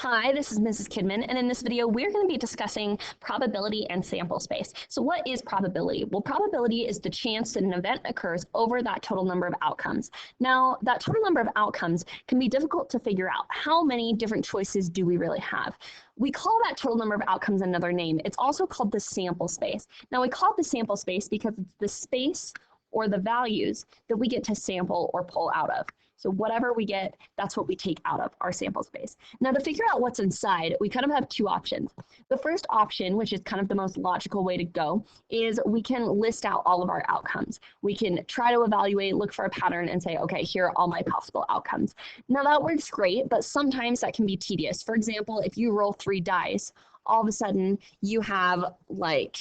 Hi, this is Mrs. Kidman, and in this video, we're going to be discussing probability and sample space. So what is probability? Well, probability is the chance that an event occurs over that total number of outcomes. Now, that total number of outcomes can be difficult to figure out. How many different choices do we really have? We call that total number of outcomes another name. It's also called the sample space. Now, we call it the sample space because it's the space or the values that we get to sample or pull out of. So whatever we get, that's what we take out of our sample space. Now to figure out what's inside, we kind of have two options. The first option, which is kind of the most logical way to go, is we can list out all of our outcomes. We can try to evaluate, look for a pattern and say, okay, here are all my possible outcomes. Now that works great, but sometimes that can be tedious. For example, if you roll 3 dice, all of a sudden you have like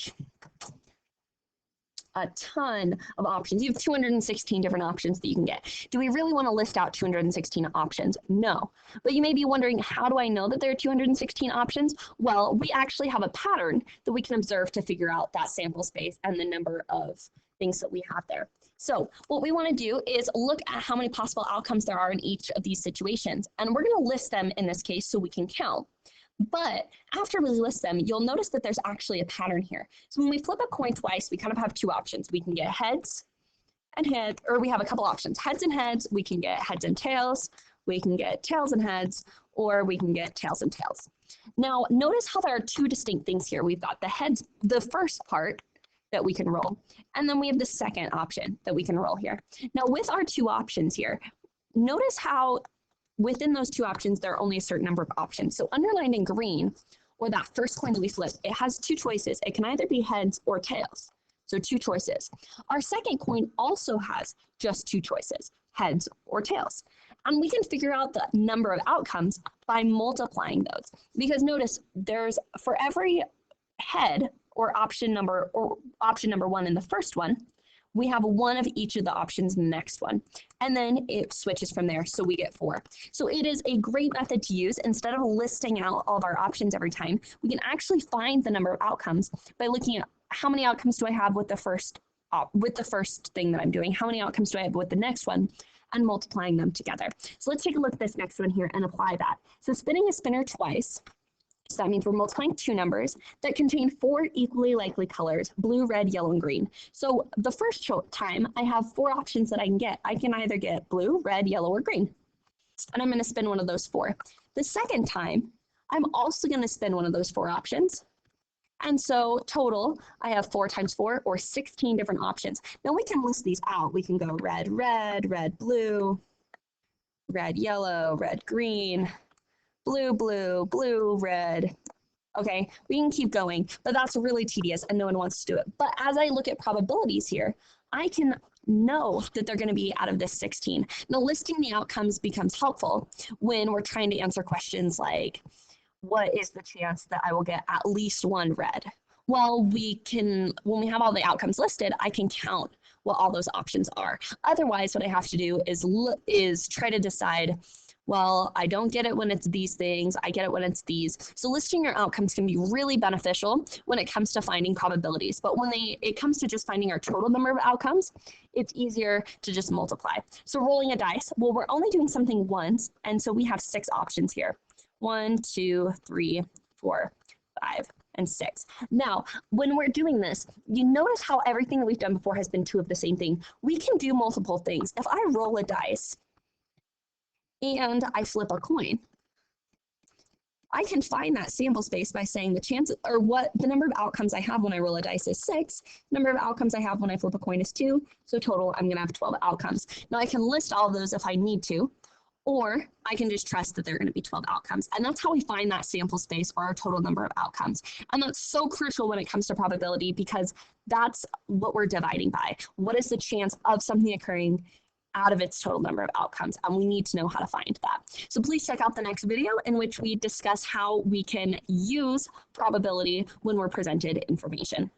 a ton of options. You have 216 different options that you can get. Do we really want to list out 216 options? No. But you may be wondering, how do I know that there are 216 options? Well, we actually have a pattern that we can observe to figure out that sample space and the number of things that we have there. So what we want to do is look at how many possible outcomes there are in each of these situations. And we're going to list them in this case so we can count. But after we list them, you'll notice that there's actually a pattern here. So when we flip a coin twice, we kind of have two options. We can get heads and heads, or we have a couple options. Heads and heads, we can get heads and tails, we can get tails and heads, or we can get tails and tails. Now, notice how there are two distinct things here. We've got the heads, the first part that we can roll, and then we have the second option that we can roll here. Now, with our two options here, notice how within those two options, there are only a certain number of options. So underlined in green, or that first coin that we flip, it has two choices. It can either be heads or tails. So two choices. Our second coin also has just two choices, heads or tails. And we can figure out the number of outcomes by multiplying those. Because notice there's, for every head or option number 1 in the first one, we have one of each of the options in the next one, and then it switches from there, so we get 4. So it is a great method to use. Instead of listing out all of our options every time, we can actually find the number of outcomes by looking at how many outcomes do I have with the first thing that I'm doing, how many outcomes do I have with the next one, and multiplying them together. So let's take a look at this next one here and apply that. So spinning a spinner twice, so that means we're multiplying two numbers that contain 4 equally likely colors, blue, red, yellow, and green. So the first time I have 4 options that I can get. I can either get blue, red, yellow, or green. And I'm going to spin one of those 4. The second time, I'm also going to spin one of those 4 options. And so total, I have 4 times 4, or 16 different options. Now we can list these out. We can go red, red, red, blue, red, yellow, red, green, blue, blue, blue, red. Okay, we can keep going, but that's really tedious and no one wants to do it. But as I look at probabilities here, I can know that they're going to be out of this 16. Now, listing the outcomes becomes helpful when we're trying to answer questions like, what is the chance that I will get at least 1 red? Well, when we have all the outcomes listed, I can count what all those options are. Otherwise, what I have to do is try to decide, well, I don't get it when it's these things, I get it when it's these. So listing your outcomes can be really beneficial when it comes to finding probabilities. But when it comes to just finding our total number of outcomes, it's easier to just multiply. So rolling a dice, well, we're only doing something once, and so we have 6 options here. 1, 2, 3, 4, 5, and 6. Now, when we're doing this, you notice how everything that we've done before has been 2 of the same thing. We can do multiple things. If I roll a dice, and I flip a coin, I can find that sample space by saying the chance, or what the number of outcomes I have when I roll a dice is 6, number of outcomes I have when I flip a coin is 2, so total I'm going to have 12 outcomes. Now I can list all of those if I need to, or I can just trust that there are going to be 12 outcomes. And that's how we find that sample space or our total number of outcomes. And that's so crucial when it comes to probability, because that's what we're dividing by. What is the chance of something occurring out of its total number of outcomes, and we need to know how to find that. So please check out the next video in which we discuss how we can use probability when we're presented information.